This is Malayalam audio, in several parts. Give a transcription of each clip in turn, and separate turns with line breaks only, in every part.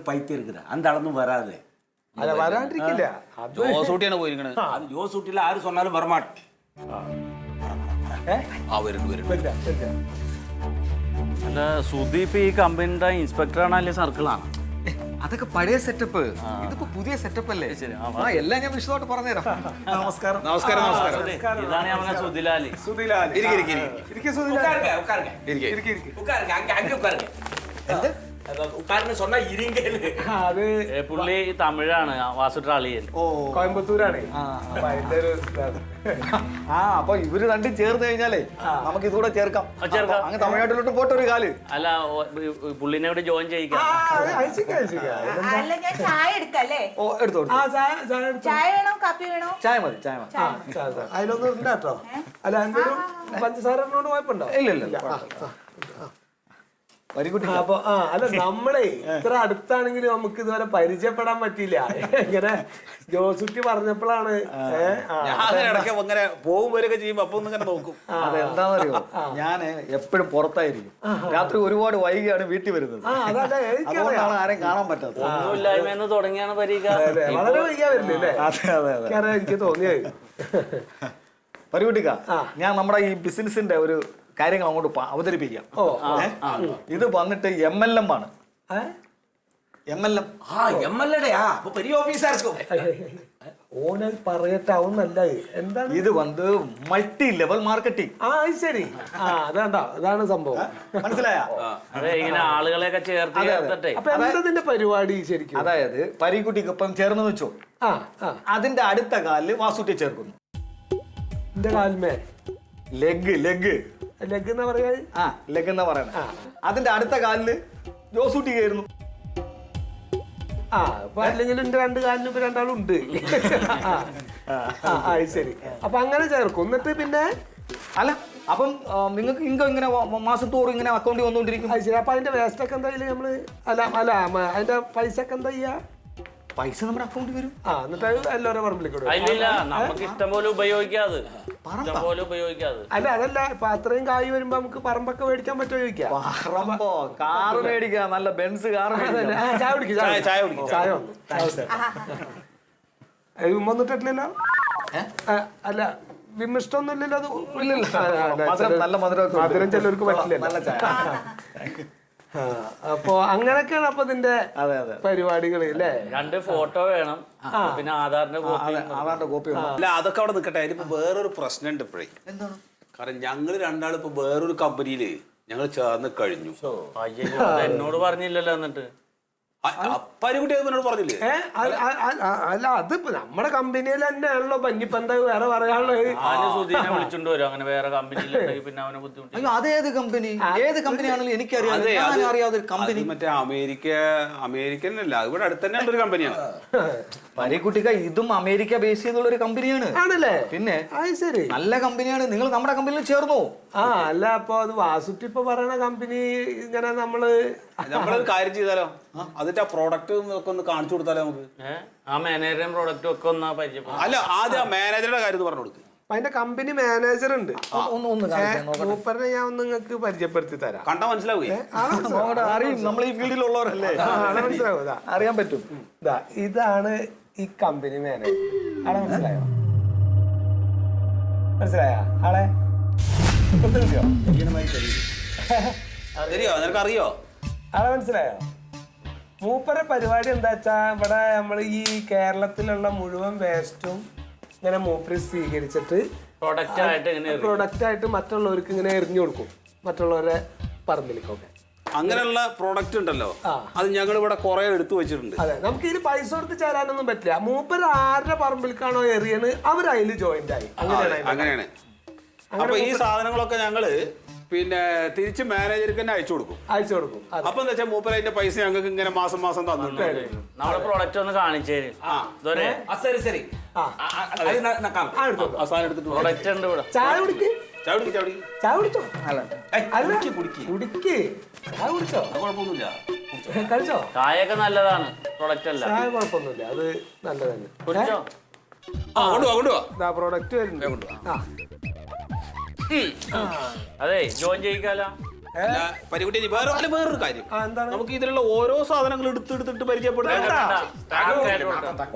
பைத்தியம் இருக்குதா அந்த அளவும் வராது.
അല്ല വരാണ്ടിരിക്കില്ല.
ജോസൂട്ടിയാണ് പോയിരിക്കണത്.
அது யோசூட்டில யாரு சொன்னாலும் வரமாட்டேன்.
വരില്ല.
അല്ല സുദീപ് ഈ കമ്പനിയുടെ ഇൻസ്പെക്ടർ ആണല്ലേ സർക്കിളാണ്?
അതൊക്കെ പഴയ സെറ്റപ്പ്. ഇതിപ്പോ പുതിയ സെറ്റപ്പ് അല്ലേ? എല്ലാം ഞാൻ വിശദമായിട്ട് പറഞ്ഞുതരാം. നമസ്കാരം.
നമസ്കാരം നമസ്കാരം.
ഇതാണ് ഞാൻ പറഞ്ഞ സുധിലാലി.
സുധിലാലി. ഇരിക്ക് സുധിലാലി.
உட்காருங்க உட்காருங்க உட்காருங்க அங்க உட்காருங்க. ഉക്കാരന് சொன்னா ഇരിങ്കല്.
അത്
പുള്ളി തമിഴാണ്, വാസുട്ട അളിയൻ.
കോയമ്പത്തൂരാണ്. അപ്പൊ അതിന്റെ ഒരു ഇതാണ്.
അപ്പൊ ഇവര് രണ്ടും ചേർന്ന് കഴിഞ്ഞാലേ നമുക്ക് ഇതുകൂടെ ചേർക്കാം. അങ്ങ് തമിഴ്നാട്ടിലോട്ട് പോട്ടെ ഒരു കാല്.
അല്ല പുള്ളിനെ ഇവിടെ ജോയിൻ ചെയ്യിക്കാം.
അല്ല ഞാൻ ചായ എടുക്കല്ലേ?
ഓ എടുത്തോ.
ചായ വേണോ കാപ്പി വേണോ?
ചായ മതി, ചായ മതി.
അതിലൊന്നും ഉണ്ടാട്ടോ. അല്ല എന്തെങ്കിലും പഞ്ചസാരനോട് കുഴപ്പമുണ്ടോ?
ഇല്ല.
അപ്പൊ അല്ല നമ്മളെ ഇത്ര അടുത്താണെങ്കിലും നമുക്ക് ഇതുവരെ പരിചയപ്പെടാൻ പറ്റിയില്ല. ഇങ്ങനെ ജോസുട്ടി പറഞ്ഞപ്പോഴാണ്
ഇടയ്ക്ക് ഇങ്ങനെ പോകുമ്പോഴൊക്കെ ചെയ്യുമ്പോ അപ്പൊ ഒന്നിങ്ങനെ നോക്കും.
അതെന്താണെന്നറിയോ, ഞാന് എപ്പോഴും പുറത്തായിരിക്കും. രാത്രി ഒരുപാട് വൈകിയാണ് വീട്ടിൽ വരുന്നത്. അതുകൊണ്ടാണ് ആരെയും കാണാൻ പറ്റാത്തത്.
ഒന്നുമില്ലായ്മ തുടങ്ങിയാണ് പരീക്ഷ.
വളരെ വൈകിയാ വരുന്നില്ലേ?
അതെ.
എനിക്ക് തോന്നിയത്
പരികുട്ടിക്ക, ഞാൻ നമ്മുടെ ഈ ബിസിനസിന്റെ ഒരു കാര്യങ്ങൾ അങ്ങോട്ട് അവതരിപ്പിക്കാം. ഇത് വന്നിട്ട് MLM ആണ്. MLM.
എംഎൽഎടയാ അപ്പൊ പെരിയ ഓഫീസാ இருக்கும்.
ഓനൽ പറയട്ടാവുന്നല്ല. എന്താണ്
ഇത് വന്ന് മൾട്ടി ലെവൽ മാർക്കറ്റിംഗ്.
ശരി. അതാണ് സംഭവം.
മനസ്സിലായ?
അതെ, ഇങ്ങനെ ആളുകളെയൊക്കെ ചേർത്തിട്ടെ.
അപ്പൊ എന്താ പരിപാടി ശരിക്കും?
അതായത് പരിക്കുട്ടിക്കൊപ്പം ചേർന്ന് വെച്ചോ, അതിന്റെ അടുത്ത കാലില് വാസുട്ടി ചേർക്കുന്നു.
എന്റെ കാൽമേ
ലെഗ്
എന്നാ പറയാ?
ലെഗ് എന്നാ പറയണ. അതിന്റെ അടുത്ത കാലില് ജോസൂട്ടി കയറുന്നു.
അപ്പൊ അല്ലെങ്കിൽ എന്റെ രണ്ട് കാലിനും ഇപ്പൊ രണ്ടാളും ഉണ്ട്. ശരി. അപ്പൊ അങ്ങനെ ചേർക്കും. എന്നിട്ട് പിന്നെ
അല്ല അപ്പം നിങ്ങൾക്ക് ഇൻകം ഇങ്ങനെ മാസത്തോറും ഇങ്ങനെ അക്കൗണ്ടിൽ വന്നുകൊണ്ടിരിക്കും.
ശരി. അപ്പൊ അതിന്റെ വേസ്റ്റ് ഒക്കെ എന്തായാലും നമ്മള് അല്ല അതിന്റെ പൈസ ഒക്കെ എന്താ ചെയ്യാ?
പൈസ നമ്മുടെ അക്കൗണ്ടിൽ വരും.
എന്നിട്ട് എല്ലാവരും പറമ്പിലേക്ക്.
ഇല്ല, നമുക്ക് ഇഷ്ടം പോലെ ഉപയോഗിക്കാതെ.
അല്ല അതല്ല, ഇപ്പൊ അത്രയും കായ് വരുമ്പോ നമുക്ക് പറമ്പൊക്കെ മേടിക്കാൻ പറ്റുമോ ചോദിക്കാം.
പറമ്പോ കാറ് മേടിക്കാം, നല്ല ബെൻസ് കാറ്.
ചായ വന്നിട്ടില്ലല്ലോ. അല്ല വിമിഷ്ടൊന്നും ഇല്ലല്ലോ. അത്
നല്ല മധുരം
ചിലർക്ക് പറ്റില്ല. അപ്പൊ അങ്ങനൊക്കെയാണ് അപ്പൊ ഇതിന്റെ പരിപാടികൾ അല്ലേ?
2 ഫോട്ടോ വേണം, പിന്നെ ആധാറിന്റെ
കോപ്പി.
അല്ല അതൊക്കെ അവിടെ നിൽക്കട്ടെ. അതിലിപ്പോ വേറൊരു പ്രശ്നമുണ്ട് ഇപ്പോഴേ. കാരണം ഞങ്ങള് രണ്ടാളും ഇപ്പൊ വേറൊരു കമ്പനിയില് ഞങ്ങൾ ചേർന്ന് കഴിഞ്ഞു.
എന്നോട് പറഞ്ഞില്ലല്ലോ. എന്നിട്ട്
പരികുട്ടി എന്നോട് പറഞ്ഞില്ലേ?
അല്ല അത് നമ്മുടെ കമ്പനിയിൽ തന്നെയാണല്ലോ. ഇനിയിപ്പോ എന്താ വേറെ പറയാനുള്ളത്?
സുധീനെ വിളിച്ചോണ്ട് വരും. അങ്ങനെ വേറെ കമ്പനിയിലുണ്ടെങ്കിൽ പിന്നെ അവനെ ബുദ്ധിമുട്ട്.
അയ്യോ, അതേത് കമ്പനി? ഏത് കമ്പനിയാണെങ്കിലും എനിക്കറിയാം. കമ്പനി
മറ്റേ അമേരിക്കൻ അല്ല, ഇവിടെ അടുത്ത് തന്നെ ഉള്ളൊരു കമ്പനിയാണ്.
പരിക്കുട്ടിക്ക, ഇതും അമേരിക്ക ബേസ് ചെയ്തുള്ള ഒരു കമ്പനിയാണ്.
ആണല്ലേ?
പിന്നെ
ശരി,
നല്ല കമ്പനിയാണ്. നിങ്ങൾ നമ്മുടെ കമ്പനിയിൽ ചേർന്നോ?
അല്ല അപ്പൊ അത് വാസുട്ടി ഇപ്പൊ പറയണ കമ്പനി ഇങ്ങനെ
നമ്മളൊരു കാര്യം ചെയ്താലോ, അതിന്റെ പ്രോഡക്റ്റ് ഒക്കെ ഒന്ന് കാണിച്ചു കൊടുത്താലോ നമുക്ക്?
ആ മാനേജറും പ്രോഡക്റ്റും ഒക്കെ ഒന്ന് പരിചയപ്പെടും.
അല്ല ആദ്യം ആ മാനേജറുടെ കാര്യം പറഞ്ഞു കൊടുക്കും.
അതിന്റെ കമ്പനി മാനേജർ ഉണ്ട്. മൂപ്പറിനെ ഞാൻ ഒന്ന് നിങ്ങൾക്ക് പരിചയപ്പെടുത്തി തരാം.
കണ്ടാ മനസ്സിലാവേ?
അറിയും, നമ്മൾ ഈ ഫീൽഡിലുള്ളവരല്ലേ,
മനസ്സിലാവും.
അറിയാൻ പറ്റും.
ഇതാണ് ഈ കമ്പനി മാനേജർ. ആളെ മനസ്സിലായോ? ആളെ
നിനക്കറിയോ?
ആളെ മനസ്സിലായോ? മൂപ്പരെ പരിപാടി എന്താ വെച്ചാ, ഇവിടെ നമ്മൾ ഈ കേരളത്തിലുള്ള മുഴുവൻ വേസ്റ്റും ഇങ്ങനെ മൂപ്പര് സ്വീകരിച്ചിട്ട് പ്രൊഡക്റ്റ് ആയിട്ട് മറ്റുള്ളവർക്ക് ഇങ്ങനെ എറിഞ്ഞു കൊടുക്കും, മറ്റുള്ളവരുടെ പറമ്പിലേക്കൊക്കെ.
അങ്ങനെയുള്ള പ്രോഡക്റ്റ് ഉണ്ടല്ലോ, അത് ഞങ്ങൾ ഇവിടെ കുറെ എടുത്തു വെച്ചിട്ടുണ്ട്.
അതെ, നമുക്ക് ഇതിന് പൈസ കൊടുത്ത് ചേരാനൊന്നും പറ്റില്ല. മൂപ്പര് ആരുടെ പറമ്പിലേക്കാണോ എറിയണ് അവരതിൽ ജോയിന്റ് ആയി.
അങ്ങനെയാണ്. അപ്പൊ ഈ സാധനങ്ങളൊക്കെ ഞങ്ങള് പിന്നെ തിരിച്ച് മാനേജർക്ക് തന്നെ അയച്ചു കൊടുക്കും. അപ്പൊ എന്താ വെച്ചാൽ മൂപ്പര് അതിന്റെ പൈസ ഞങ്ങൾക്ക് ഇങ്ങനെ മാസം തന്നിട്ടുണ്ട്.
നമ്മുടെ പ്രോഡക്റ്റ് ഒന്ന് കാണിച്ചേ.
ശരി
പ്രോഡക്റ്റ് ഉണ്ട് ഇവിടെ.
ചായ കുടിക്ക്. കുടിച്ചോ?
കുഴപ്പമൊന്നുമില്ല.
കഴിച്ചോ?
ചായയൊക്കെ നല്ലതാണ്, പ്രോഡക്റ്റ് അല്ല.
ചായ കുഴപ്പമൊന്നുമില്ല, അത് നല്ലതന്നെ.
കുടിച്ചോ?
പ്രോഡക്റ്റ് വരുന്നുണ്ട്.
അതെ, ജോയിൻ ചെയ്യിക്കാലോ.
അല്ല പരികുട്ടി വേറൊരു കാര്യം
എന്താണ്?
നമുക്ക് ഇതിലുള്ള ഓരോ സാധനങ്ങൾ എടുത്തിട്ട് പരിചയപ്പെടുത്താൻ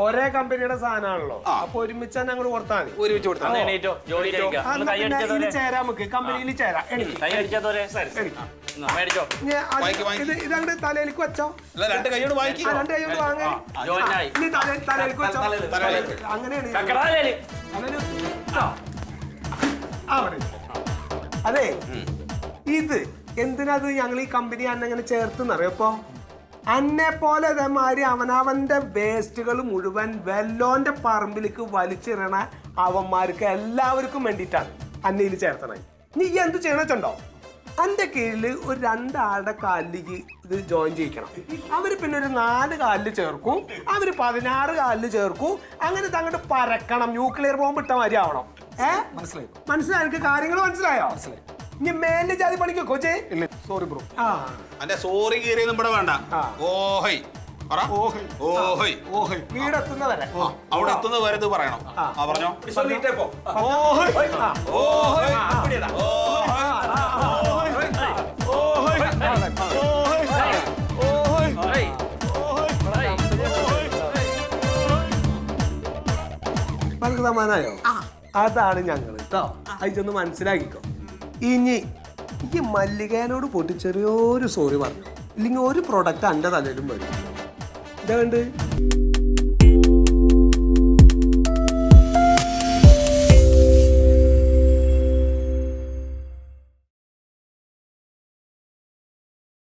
ഒരേ കമ്പനിയുടെ സാധനമാണല്ലോ അപ്പൊ ഒരുമിച്ച് തന്നെ അങ്ങോട്ട് കൊടുത്താൽ മതി.
ഒരുമിച്ച് കൊടുത്താൽ
എണീറ്റോ ജോലി ചെയ്യിക്കാം.
ആ, എന്നാ പിന്നെ ഇനി ചേരാം നമുക്ക് കമ്പനിയിൽ ചേരാം. എനിക്ക്
കൈ അടിക്കാത്തോരെ മേടിച്ചോ.
ഇതങ്ങോട്ട് തലയിലേക്ക് വെച്ചോ.
അല്ല രണ്ട് കൈയോട് വായിക്കും.
2 കൈ കൊണ്ട് വാങ്ങാൻ
ജോയിൻ ആയി.
ഇനി തലയിലേക്ക് വെച്ചോ. അങ്ങനെയാണ്
കക്കടാലേലി.
അവിടെ അതെ ഇത് എന്തിനത് ഞങ്ങൾ ഈ കമ്പനി അന്നെങ്ങനെ ചേർത്തെന്നറിയോ? ഇപ്പൊ അന്നെ പോലെ ഇതേമാതിരി അവനവന്റെ വേസ്റ്റുകൾ മുഴുവൻ വെല്ലോന്റെ പറമ്പിലേക്ക് വലിച്ചിടണ അവന്മാർക്ക് എല്ലാവർക്കും വേണ്ടിയിട്ടാണ് അന്നയിൽ ചേർത്തണത്. നീ എന്ത് ചെയ്യണോ എൻ്റെ കീഴിൽ ഒരു 2 ആളുടെ കാലിലേക്ക് ഇത് ജോയിൻ ചെയ്യിക്കണം. അവർ പിന്നെ ഒരു 4 കാലിൽ ചേർക്കും, അവർ 16 കാലിൽ ചേർക്കും. അങ്ങനെ അങ്ങോട്ട് പരക്കണം. ന്യൂക്ലിയർ ബോംബ് ഇട്ട മാതിരി ആവണം. മനസ്സിലായി? എനിക്ക് കാര്യങ്ങൾ മനസ്സിലായോ? ഇനി മേലിന്റെ ജാതി പണിക്കോ കോച്ചേ?
Sorry bro.
അന്റെ സോറി കീറിയ നമ്മുടെ വേണ്ട. ഓഹൈ
വീടെത്തുന്നവരെ
അവിടെ എത്തുന്ന വരെ ഇത് പറയണം. പറഞ്ഞോ.
നമുക്ക് സമാധാനമായോ? അതാണ് ഞങ്ങൾ കേട്ടോ. അയച്ചൊന്ന് മനസ്സിലാക്കിക്കോ. ഇനി ഈ മല്ലികേനോട് പോയിട്ട് ചെറിയൊരു സോറി പറഞ്ഞു, ഇല്ലെങ്കിൽ ഒരു പ്രൊഡക്റ്റ് എൻ്റെ തലയിലും വരും. ഇതാ കണ്ട്